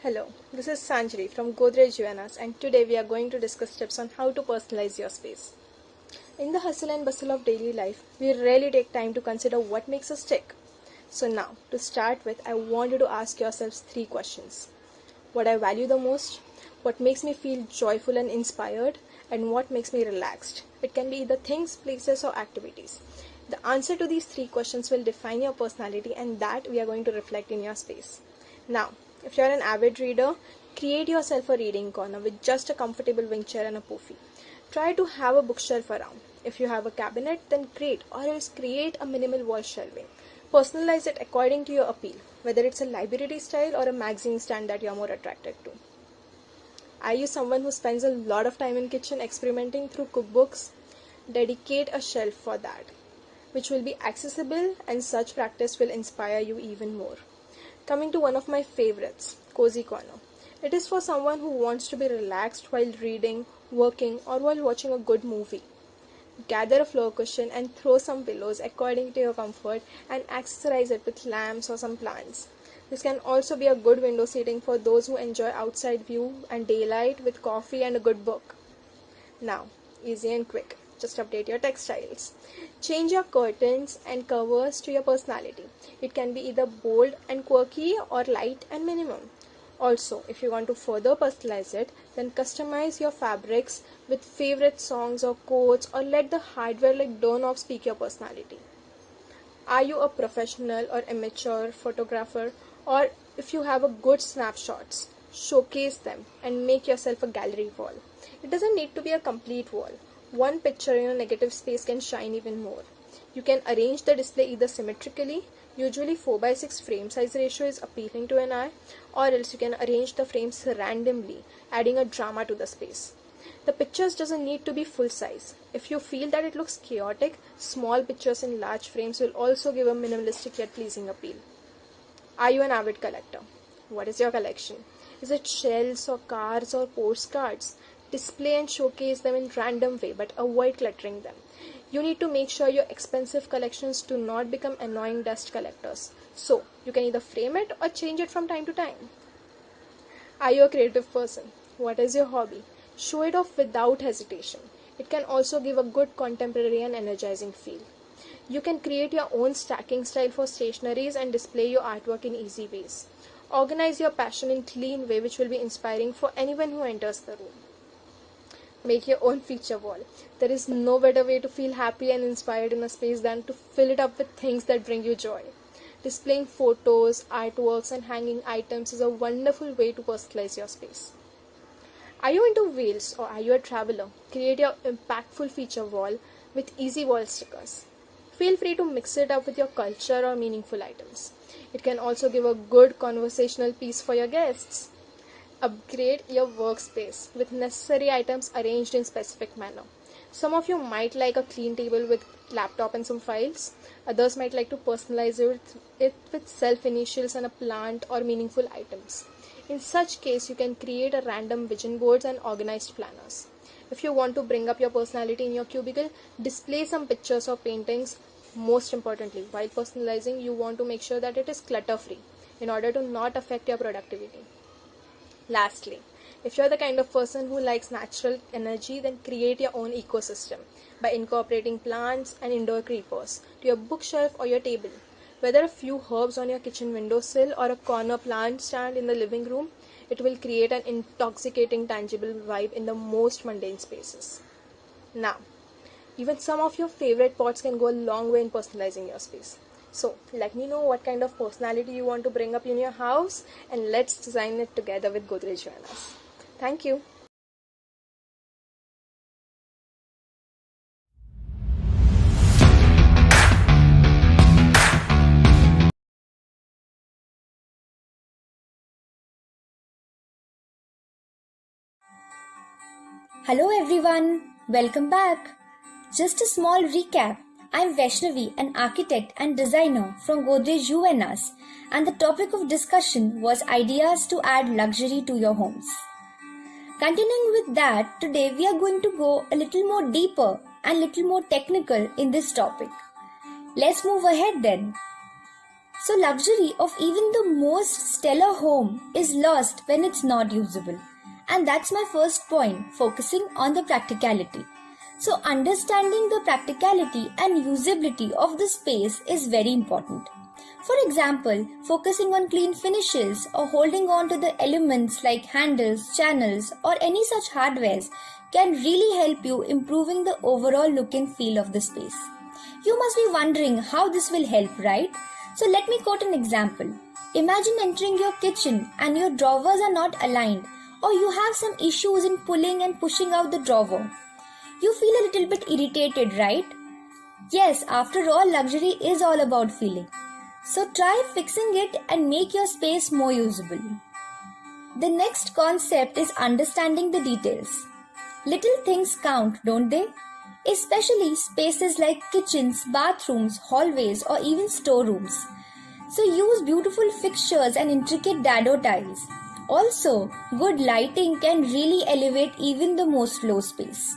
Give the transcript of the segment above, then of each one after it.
Hello, this is Sanjari from Godrej UNS, and today we are going to discuss tips on how to personalize your space. In the hustle and bustle of daily life, we rarely take time to consider what makes us tick. So now, to start with, I want you to ask yourselves three questions. What I value the most, what makes me feel joyful and inspired, and what makes me relaxed. It can be either things, places, or activities. The answer to these three questions will define your personality, and that we are going to reflect in your space. Now, if you're an avid reader, create yourself a reading corner with just a comfortable wing chair and a puffy. Try to have a bookshelf around. If you have a cabinet, then great, or else create a minimal wall shelving. Personalize it according to your appeal, whether it's a library style or a magazine stand that you're more attracted to. Are you someone who spends a lot of time in kitchen experimenting through cookbooks? Dedicate a shelf for that, which will be accessible, and such practice will inspire you even more. Coming to one of my favorites, Cozy Corner. It is for someone who wants to be relaxed while reading, working, or while watching a good movie. Gather a floor cushion and throw some pillows according to your comfort and accessorize it with lamps or some plants. This can also be a good window seating for those who enjoy outside view and daylight with coffee and a good book. Now, easy and quick. Just update your textiles. Change your curtains and covers to your personality. It can be either bold and quirky or light and minimum. Also, if you want to further personalize it, then customize your fabrics with favorite songs or quotes, or let the hardware like doorknob speak your personality. Are you a professional or amateur photographer, or if you have a good snapshots, showcase them and make yourself a gallery wall. It doesn't need to be a complete wall. One picture in a negative space can shine even more. You can arrange the display either symmetrically, usually 4:6 frame size ratio is appealing to an eye, or else you can arrange the frames randomly, adding a drama to the space. The pictures doesn't need to be full size. If you feel that it looks chaotic, small pictures in large frames will also give a minimalistic yet pleasing appeal. Are you an avid collector? What is your collection? Is it shells or cards or postcards? Display and showcase them in random way, but avoid cluttering them. You need to make sure your expensive collections do not become annoying dust collectors. So, you can either frame it or change it from time to time. Are you a creative person? What is your hobby? Show it off without hesitation. It can also give a good contemporary and energizing feel. You can create your own stacking style for stationeries and display your artwork in easy ways. Organize your passion in clean way, which will be inspiring for anyone who enters the room. Make your own feature wall. There is no better way to feel happy and inspired in a space than to fill it up with things that bring you joy. Displaying photos, artworks, and hanging items is a wonderful way to personalize your space. Are you into wheels or are you a traveler? Create your impactful feature wall with easy wall stickers. Feel free to mix it up with your culture or meaningful items. It can also give a good conversational piece for your guests. Upgrade your workspace with necessary items arranged in specific manner. Some of you might like a clean table with laptop and some files. Others might like to personalize it with self initials and a plant or meaningful items. In such case, you can create a random vision boards and organized planners. If you want to bring up your personality in your cubicle, display some pictures or paintings. Most importantly, while personalizing, you want to make sure that it is clutter free in order to not affect your productivity. Lastly, if you're the kind of person who likes natural energy, then create your own ecosystem by incorporating plants and indoor creepers to your bookshelf or your table. Whether a few herbs on your kitchen windowsill or a corner plant stand in the living room, it will create an intoxicating, tangible vibe in the most mundane spaces. Now, even some of your favorite pots can go a long way in personalizing your space. So, let me know what kind of personality you want to bring up in your house, and let's design it together with Godrej UNS. Thank you. Hello everyone, welcome back. Just a small recap. I'm Vaishnavi, an architect and designer from Godrej UNS, and the topic of discussion was ideas to add luxury to your homes. Continuing with that, today we are going to go a little more deeper and little more technical in this topic. Let's move ahead then. So, luxury of even the most stellar home is lost when it's not usable. And that's my first point, focusing on the practicality. So, understanding the practicality and usability of the space is very important. For example, focusing on clean finishes or holding on to the elements like handles, channels, or any such hardwares can really help you improving the overall look and feel of the space. You must be wondering how this will help, right? So let me quote an example. Imagine entering your kitchen and your drawers are not aligned, or you have some issues in pulling and pushing out the drawer. You feel a little bit irritated, right? Yes, after all, luxury is all about feeling. So try fixing it and make your space more usable. The next concept is understanding the details. Little things count, don't they? Especially spaces like kitchens, bathrooms, hallways, or even storerooms. So use beautiful fixtures and intricate dado tiles. Also, good lighting can really elevate even the most low space.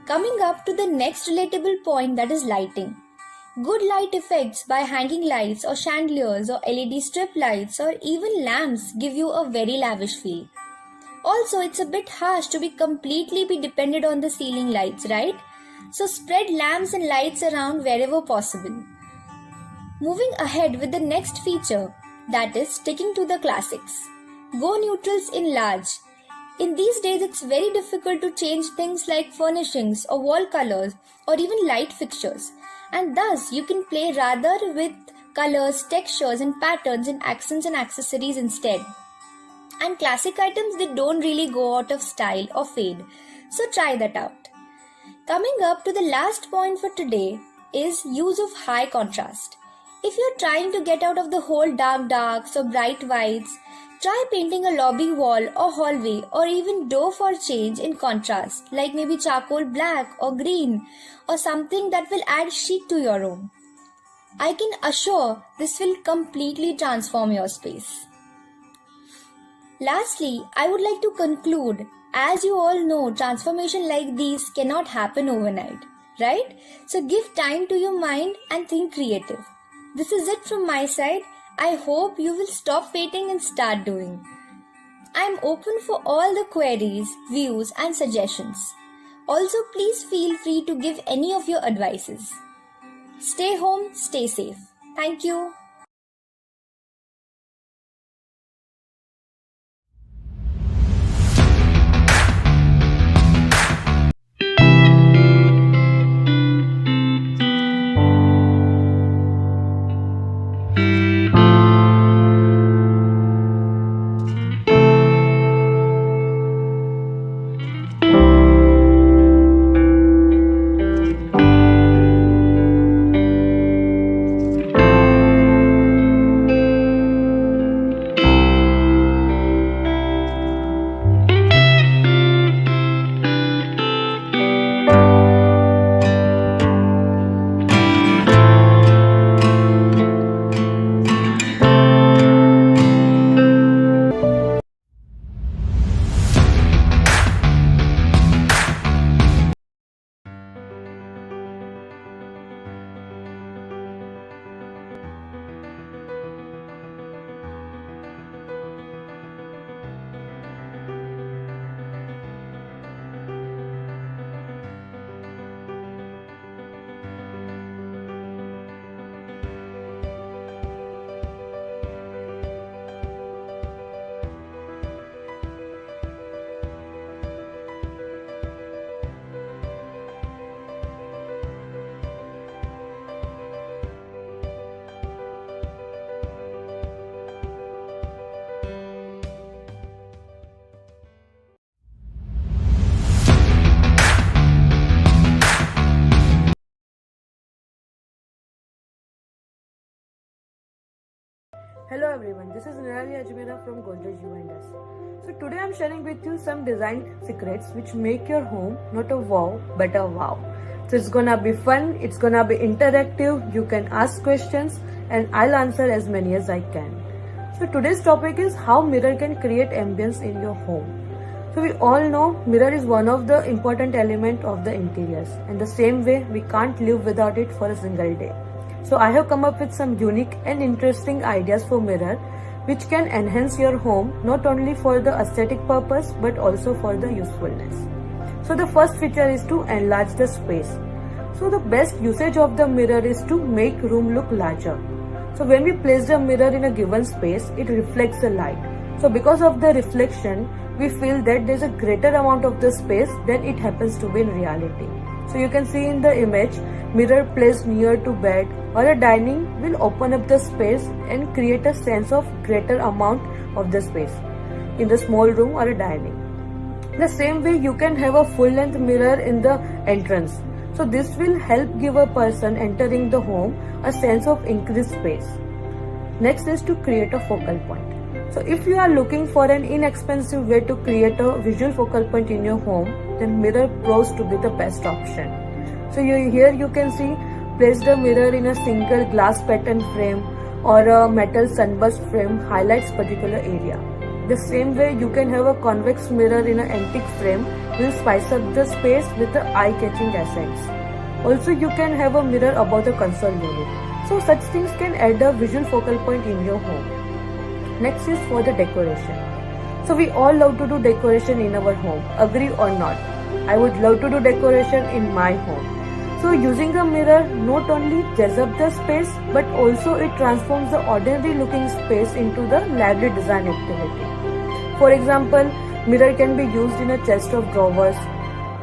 Coming up to the next relatable point, that is lighting. Good light effects by hanging lights or chandeliers or LED strip lights or even lamps give you a very lavish feel. Also, it's a bit harsh to be completely dependent on the ceiling lights, right? So spread lamps and lights around wherever possible. Moving ahead with the next feature, that is sticking to the classics. Go neutrals in large. In these days, it's very difficult to change things like furnishings or wall colors or even light fixtures. And thus, you can play rather with colors, textures and patterns in accents and accessories instead. And classic items, they don't really go out of style or fade. So try that out. Coming up to the last point for today is use of high contrast. If you're trying to get out of the whole darks or bright whites, try painting a lobby wall or hallway or even door for change in contrast, like maybe charcoal black or green or something that will add chic to your room. I can assure this will completely transform your space. Lastly, I would like to conclude, as you all know, transformation like these cannot happen overnight, right? So give time to your mind and think creative. This is it from my side. I hope you will stop waiting and start doing. I am open for all the queries, views and suggestions. Also, please feel free to give any of your advices. Stay home, stay safe. Thank you. Hello everyone, this is Nirali Ajmera from Godrej U&S. So today I'm sharing with you some design secrets which make your home not a wow but a wow. So it's gonna be fun, it's gonna be interactive, you can ask questions and I'll answer as many as I can. So today's topic is how mirror can create ambience in your home. So we all know mirror is one of the important element of the interiors, and the same way we can't live without it for a single day. So I have come up with some unique and interesting ideas for mirror which can enhance your home not only for the aesthetic purpose but also for the usefulness. So the first feature is to enlarge the space. So the best usage of the mirror is to make room look larger. So when we place the mirror in a given space, it reflects the light. So because of the reflection, we feel that there's a greater amount of the space than it happens to be in reality. So you can see in the image, mirror placed near to bed or a dining will open up the space and create a sense of greater amount of the space in the small room or a dining. The same way you can have a full-length mirror in the entrance. So this will help give a person entering the home a sense of increased space. Next is to create a focal point. So if you are looking for an inexpensive way to create a visual focal point in your home, then mirror proves to be the best option. So here you can see place the mirror in a single glass pattern frame or a metal sunburst frame highlights particular area. The same way you can have a convex mirror in an antique frame will spice up the space with the eye-catching accents. Also you can have a mirror above the console unit. So such things can add a visual focal point in your home. Next is for the decoration. So we all love to do decoration in our home, agree or not. I would love to do decoration in my home. So using a mirror not only jazz up the space but also it transforms the ordinary looking space into the lively design activity. For example, mirror can be used in a chest of drawers,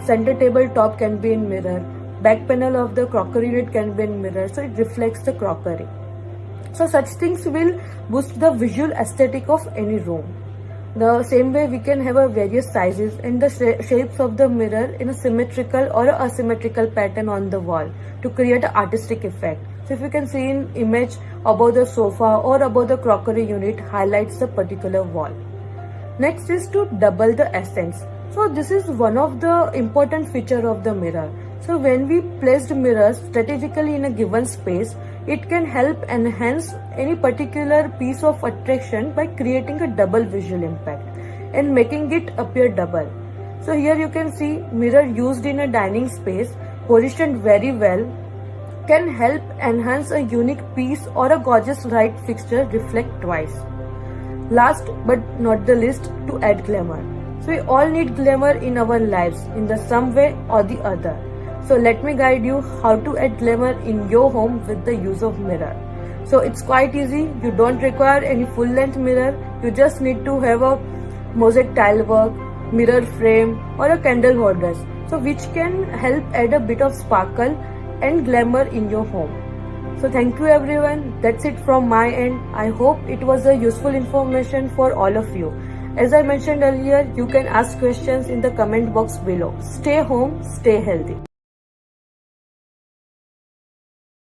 center table top can be in mirror, back panel of the crockery unit can be in mirror, so it reflects the crockery. So such things will boost the visual aesthetic of any room. The same way we can have a various sizes and the shapes of the mirror in a symmetrical or a asymmetrical pattern on the wall to create an artistic effect. So if you can see in image above the sofa or above the crockery unit highlights the particular wall. Next is to double the accents. So this is one of the important feature of the mirror. So when we place mirrors strategically in a given space, it can help enhance any particular piece of attraction by creating a double visual impact and making it appear double. So here you can see mirror used in a dining space positioned very well can help enhance a unique piece or a gorgeous light fixture reflect twice. Last but not the least, to add glamour. So we all need glamour in our lives in the some way or the other. So let me guide you how to add glamour in your home with the use of mirror. So it's quite easy. You don't require any full length mirror. You just need to have a mosaic tile work, mirror frame or a candle holders. So which can help add a bit of sparkle and glamour in your home. So thank you everyone. That's it from my end. I hope it was a useful information for all of you. As I mentioned earlier, you can ask questions in the comment box below. Stay home, stay healthy.